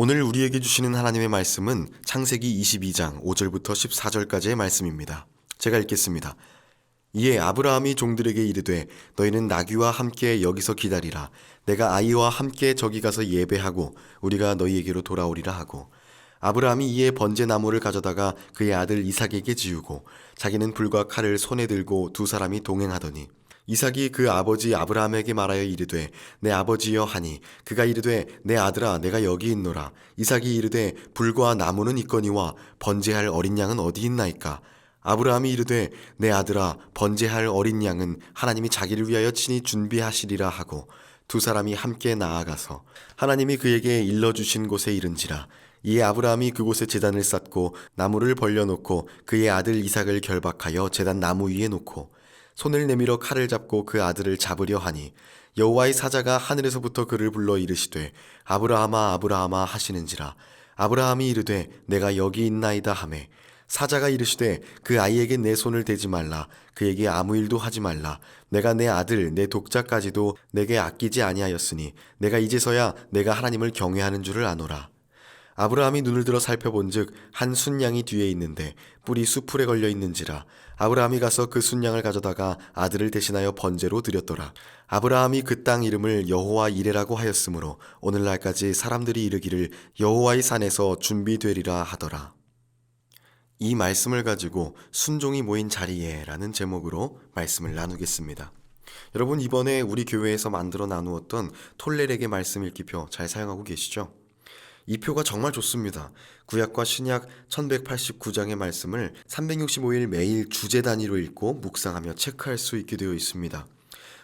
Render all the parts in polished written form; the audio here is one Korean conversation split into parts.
오늘 우리에게 주시는 하나님의 말씀은 창세기 22장 5절부터 14절까지의 말씀입니다. 제가 읽겠습니다. 이에 아브라함이 종들에게 이르되 너희는 나귀와 함께 여기서 기다리라. 내가 아이와 함께 저기 가서 예배하고 우리가 너희에게로 돌아오리라 하고, 아브라함이 이에 번제나무를 가져다가 그의 아들 이삭에게 지우고 자기는 불과 칼을 손에 들고 두 사람이 동행하더니, 이삭이 그 아버지 아브라함에게 말하여 이르되 내 아버지여 하니, 그가 이르되 내 아들아 내가 여기 있노라. 이삭이 이르되 불과 나무는 있거니와 번제할 어린 양은 어디 있나이까. 아브라함이 이르되 내 아들아 번제할 어린 양은 하나님이 자기를 위하여 친히 준비하시리라 하고, 두 사람이 함께 나아가서 하나님이 그에게 일러주신 곳에 이른지라. 이에 아브라함이 그곳에 제단을 쌓고 나무를 벌려놓고 그의 아들 이삭을 결박하여 제단 나무 위에 놓고 손을 내밀어 칼을 잡고 그 아들을 잡으려 하니, 여호와의 사자가 하늘에서부터 그를 불러 이르시되 아브라함아 아브라함아 하시는지라. 아브라함이 이르되 내가 여기 있나이다 하매, 사자가 이르시되 그 아이에게 내 손을 대지 말라. 그에게 아무 일도 하지 말라. 내가 내 아들 내 독자까지도 내게 아끼지 아니하였으니 내가 이제서야 내가 하나님을 경외하는 줄을 아노라. 아브라함이 눈을 들어 살펴본즉 한 순양이 뒤에 있는데 뿔이 수풀에 걸려 있는지라. 아브라함이 가서 그 순양을 가져다가 아들을 대신하여 번제로 드렸더라. 아브라함이 그 땅 이름을 여호와 이레라고 하였으므로 오늘날까지 사람들이 이르기를 여호와의 산에서 준비되리라 하더라. 이 말씀을 가지고 순종이 모인 자리에 라는 제목으로 말씀을 나누겠습니다. 여러분, 이번에 우리 교회에서 만들어 나누었던 톨레렉의 말씀 읽기표 잘 사용하고 계시죠? 이 표가 정말 좋습니다. 구약과 신약 1189장의 말씀을 365일 매일 주제 단위로 읽고 묵상하며 체크할 수 있게 되어 있습니다.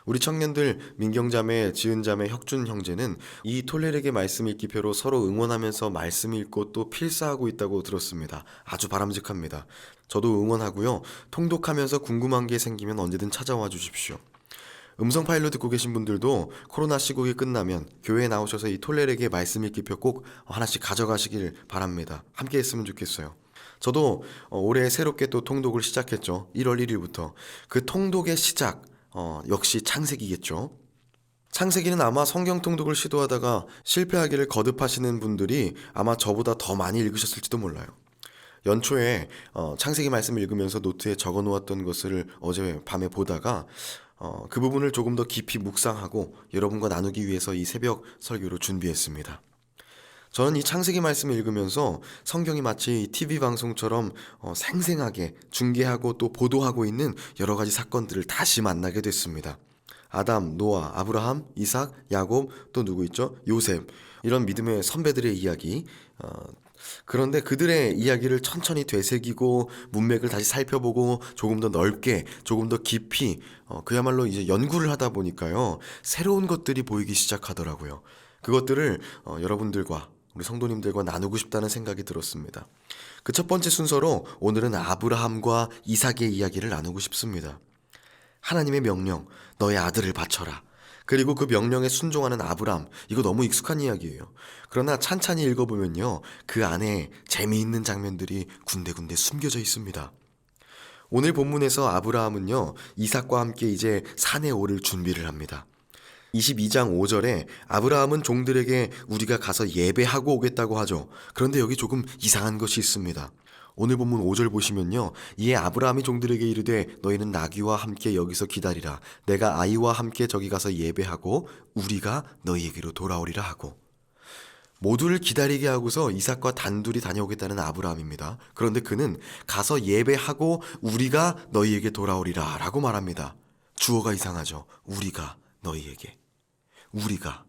우리 청년들, 민경자매, 지은자매, 혁준 형제는 이 톨레렉의 말씀 읽기표로 서로 응원하면서 말씀 읽고 또 필사하고 있다고 들었습니다. 아주 바람직합니다. 저도 응원하고요. 통독하면서 궁금한 게 생기면 언제든 찾아와 주십시오. 음성 파일로 듣고 계신 분들도 코로나 시국이 끝나면 교회에 나오셔서 이 톨레렉의 말씀 읽기표 꼭 하나씩 가져가시길 바랍니다. 함께 했으면 좋겠어요. 저도 올해 새롭게 또 통독을 시작했죠. 1월 1일부터. 그 통독의 시작, 역시 창세기겠죠. 창세기는 아마 성경 통독을 시도하다가 실패하기를 거듭하시는 분들이 아마 저보다 더 많이 읽으셨을지도 몰라요. 연초에 창세기 말씀 읽으면서 노트에 적어 놓았던 것을 어제 밤에 보다가 그 부분을 조금 더 깊이 묵상하고 여러분과 나누기 위해서 이 새벽 설교를 준비했습니다. 저는 이 창세기 말씀을 읽으면서 성경이 마치 TV 방송처럼 생생하게 중계하고 또 보도하고 있는 여러 가지 사건들을 다시 만나게 됐습니다. 아담, 노아, 아브라함, 이삭, 야곱, 또 누구 있죠? 요셉, 이런 믿음의 선배들의 이야기. 그런데 그들의 이야기를 천천히 되새기고 문맥을 다시 살펴보고 조금 더 넓게, 조금 더 깊이 그야말로 이제 연구를 하다 보니까요, 새로운 것들이 보이기 시작하더라고요. 그것들을 여러분들과 우리 성도님들과 나누고 싶다는 생각이 들었습니다. 그 첫 번째 순서로 오늘은 아브라함과 이삭의 이야기를 나누고 싶습니다. 하나님의 명령, 너의 아들을 바쳐라. 그리고 그 명령에 순종하는 아브람, 이거 너무 익숙한 이야기예요. 그러나 찬찬히 읽어보면요, 그 안에 재미있는 장면들이 군데군데 숨겨져 있습니다. 오늘 본문에서 아브라함은요, 이삭과 함께 이제 산에 오를 준비를 합니다. 22장 5절에 아브라함은 종들에게 우리가 가서 예배하고 오겠다고 하죠. 그런데 여기 조금 이상한 것이 있습니다. 오늘 본문 5절 보시면요, 이에 아브라함이 종들에게 이르되 너희는 나귀와 함께 여기서 기다리라. 내가 아이와 함께 저기 가서 예배하고 우리가 너희에게로 돌아오리라 하고, 모두를 기다리게 하고서 이삭과 단둘이 다녀오겠다는 아브라함입니다. 그런데 그는 가서 예배하고 우리가 너희에게 돌아오리라 라고 말합니다. 주어가 이상하죠. 우리가 너희에게, 우리가.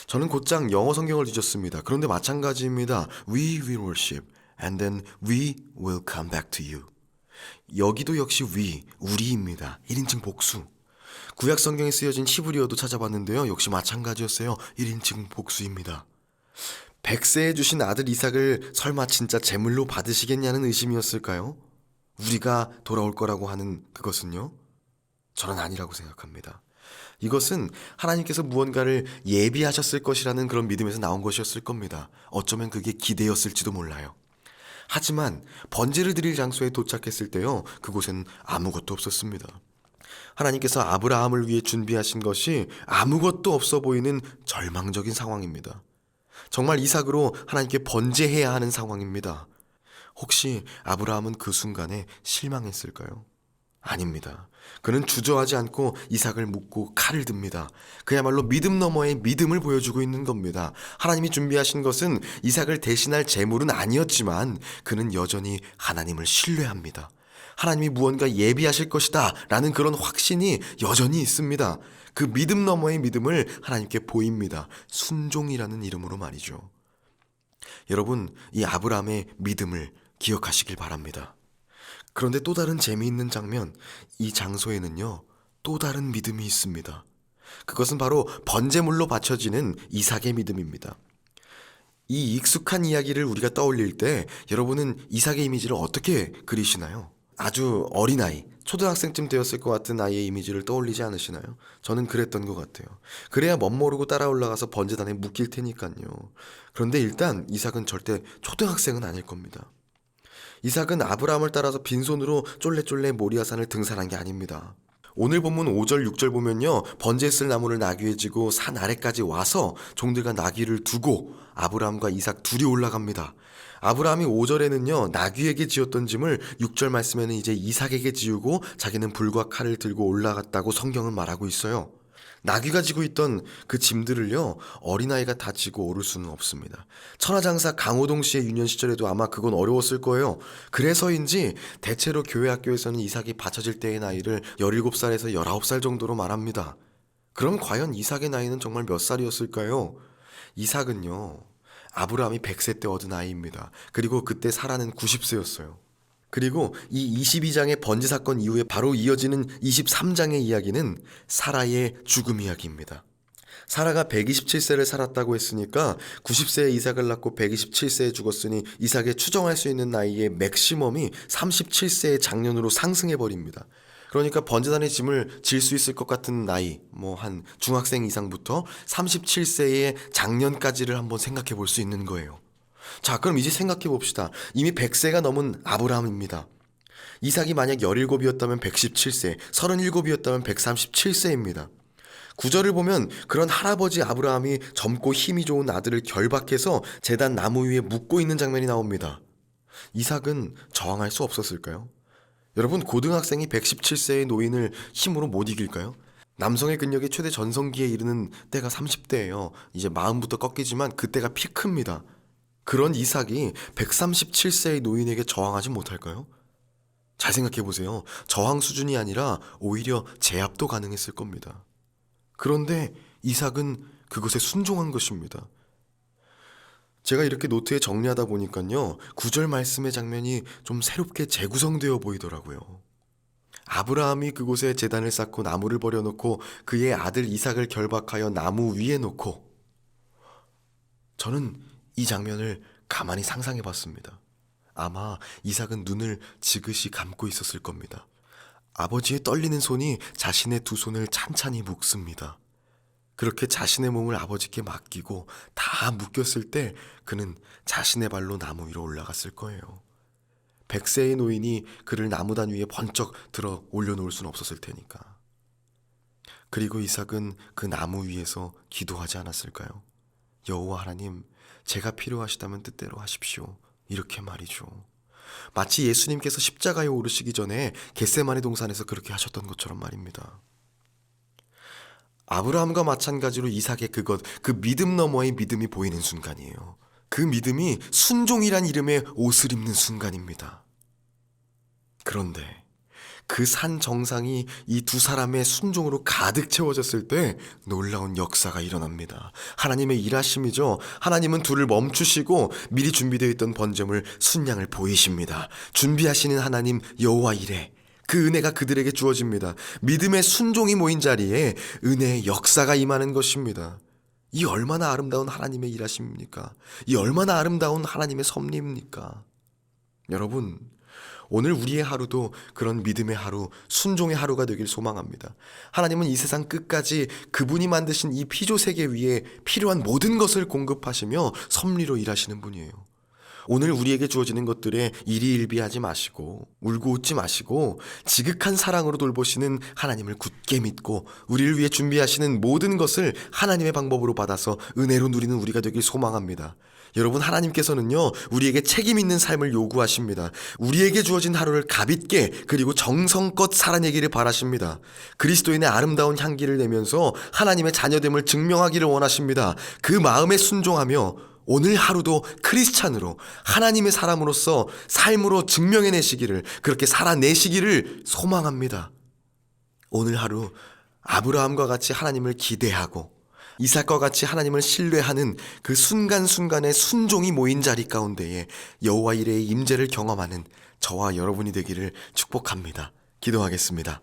저는 곧장 영어 성경을 뒤졌습니다. 그런데 마찬가지입니다. We will worship and then we will come back to you. 여기도 역시 우리입니다. 1인칭 복수. 구약 성경에 쓰여진 히브리어도 찾아봤는데요, 역시 마찬가지였어요. 1인칭 복수입니다. 100세에 주신 아들 이삭을 설마 진짜 제물로 받으시겠냐는 의심이었을까요? 우리가 돌아올 거라고 하는 그것은요? 저는 아니라고 생각합니다. 이것은 하나님께서 무언가를 예비하셨을 것이라는 그런 믿음에서 나온 것이었을 겁니다. 어쩌면 그게 기대였을지도 몰라요. 하지만 번제를 드릴 장소에 도착했을 때요, 그곳엔 아무것도 없었습니다. 하나님께서 아브라함을 위해 준비하신 것이 아무것도 없어 보이는 절망적인 상황입니다. 정말 이삭으로 하나님께 번제해야 하는 상황입니다. 혹시 아브라함은 그 순간에 실망했을까요? 아닙니다. 그는 주저하지 않고 이삭을 묻고 칼을 듭니다. 그야말로 믿음 너머의 믿음을 보여주고 있는 겁니다. 하나님이 준비하신 것은 이삭을 대신할 제물은 아니었지만 그는 여전히 하나님을 신뢰합니다. 하나님이 무언가 예비하실 것이다 라는 그런 확신이 여전히 있습니다. 그 믿음 너머의 믿음을 하나님께 보입니다. 순종이라는 이름으로 말이죠. 여러분, 이 아브라함의 믿음을 기억하시길 바랍니다. 그런데 또 다른 재미있는 장면, 이 장소에는요, 또 다른 믿음이 있습니다. 그것은 바로 번제물로 바쳐지는 이삭의 믿음입니다. 이 익숙한 이야기를 우리가 떠올릴 때 여러분은 이삭의 이미지를 어떻게 그리시나요? 아주 어린아이, 초등학생쯤 되었을 것 같은 아이의 이미지를 떠올리지 않으시나요? 저는 그랬던 것 같아요. 그래야 멋모르고 따라 올라가서 번제단에 묶일 테니까요. 그런데 일단 이삭은 절대 초등학생은 아닐 겁니다. 이삭은 아브라함을 따라서 빈손으로 쫄래쫄래 모리아산을 등산한 게 아닙니다. 오늘 본문 5절 6절 보면요, 번제에 쓸 나무를 나귀에 지고 산 아래까지 와서 종들과 나귀를 두고 아브라함과 이삭 둘이 올라갑니다. 아브라함이 5절에는요 나귀에게 지었던 짐을 6절 말씀에는 이제 이삭에게 지우고 자기는 불과 칼을 들고 올라갔다고 성경은 말하고 있어요. 나귀가 지고 있던 그 짐들을요 어린아이가 다 지고 오를 수는 없습니다. 천하장사 강호동 씨의 유년 시절에도 아마 그건 어려웠을 거예요. 그래서인지 대체로 교회 학교에서는 이삭이 바쳐질 때의 나이를 17살에서 19살 정도로 말합니다. 그럼 과연 이삭의 나이는 정말 몇 살이었을까요? 이삭은요 아브라함이 100세 때 얻은 아이입니다. 그리고 그때 사라는 90세였어요. 그리고 이 22장의 번제 사건 이후에 바로 이어지는 23장의 이야기는 사라의 죽음 이야기입니다. 사라가 127세를 살았다고 했으니까 90세에 이삭을 낳고 127세에 죽었으니 이삭의 추정할 수 있는 나이의 맥시멈이 37세의 장년으로 상승해버립니다. 그러니까 번제단의 짐을 질 수 있을 것 같은 나이, 한 중학생 이상부터 37세의 장년까지를 한번 생각해 볼 수 있는 거예요. 자, 그럼 이제 생각해 봅시다. 이미 100세가 넘은 아브라함입니다. 이삭이 만약 17이었다면 117세, 37이었다면 137세입니다. 구절을 보면 그런 할아버지 아브라함이 젊고 힘이 좋은 아들을 결박해서 제단 나무 위에 묶고 있는 장면이 나옵니다. 이삭은 저항할 수 없었을까요? 여러분, 고등학생이 117세의 노인을 힘으로 못 이길까요? 남성의 근력이 최대 전성기에 이르는 때가 30대예요. 이제 마음부터 꺾이지만 그때가 피크입니다. 그런 이삭이 137세의 노인에게 저항하지 못할까요? 잘 생각해 보세요. 저항 수준이 아니라 오히려 제압도 가능했을 겁니다. 그런데 이삭은 그것에 순종한 것입니다. 제가 이렇게 노트에 정리하다 보니까요 9절 말씀의 장면이 좀 새롭게 재구성되어 보이더라고요. 아브라함이 그곳에 제단을 쌓고 나무를 버려놓고 그의 아들 이삭을 결박하여 나무 위에 놓고, 저는 이 장면을 가만히 상상해 봤습니다. 아마 이삭은 눈을 지그시 감고 있었을 겁니다. 아버지의 떨리는 손이 자신의 두 손을 찬찬히 묶습니다. 그렇게 자신의 몸을 아버지께 맡기고 다 묶였을 때 그는 자신의 발로 나무 위로 올라갔을 거예요. 100세의 노인이 그를 나무단 위에 번쩍 들어 올려놓을 수는 없었을 테니까. 그리고 이삭은 그 나무 위에서 기도하지 않았을까요? 여호와 하나님, 제가 필요하시다면 뜻대로 하십시오. 이렇게 말이죠. 마치 예수님께서 십자가에 오르시기 전에 겟세마네 동산에서 그렇게 하셨던 것처럼 말입니다. 아브라함과 마찬가지로 이삭의 그 믿음 너머의 믿음이 보이는 순간이에요. 그 믿음이 순종이란 이름의 옷을 입는 순간입니다. 그런데 그 산 정상이 이 두 사람의 순종으로 가득 채워졌을 때 놀라운 역사가 일어납니다. 하나님의 일하심이죠. 하나님은 둘을 멈추시고 미리 준비되어 있던 번제물 순양을 보이십니다. 준비하시는 하나님 여호와 이레, 그 은혜가 그들에게 주어집니다. 믿음의 순종이 모인 자리에 은혜의 역사가 임하는 것입니다. 이 얼마나 아름다운 하나님의 일하심입니까? 이 얼마나 아름다운 하나님의 섭리입니까? 여러분, 오늘 우리의 하루도 그런 믿음의 하루, 순종의 하루가 되길 소망합니다. 하나님은 이 세상 끝까지 그분이 만드신 이 피조 세계 위에 필요한 모든 것을 공급하시며 섭리로 일하시는 분이에요. 오늘 우리에게 주어지는 것들에 일희일비하지 마시고 울고 웃지 마시고 지극한 사랑으로 돌보시는 하나님을 굳게 믿고 우리를 위해 준비하시는 모든 것을 하나님의 방법으로 받아서 은혜로 누리는 우리가 되길 소망합니다. 여러분, 하나님께서는요, 우리에게 책임 있는 삶을 요구하십니다. 우리에게 주어진 하루를 값있게 그리고 정성껏 살아내기를 바라십니다. 그리스도인의 아름다운 향기를 내면서 하나님의 자녀됨을 증명하기를 원하십니다. 그 마음에 순종하며 오늘 하루도 크리스찬으로 하나님의 사람으로서 삶으로 증명해내시기를, 그렇게 살아내시기를 소망합니다. 오늘 하루 아브라함과 같이 하나님을 기대하고 이삭과 같이 하나님을 신뢰하는 그 순간순간의 순종이 모인 자리 가운데에 여호와 이레의 임재를 경험하는 저와 여러분이 되기를 축복합니다. 기도하겠습니다.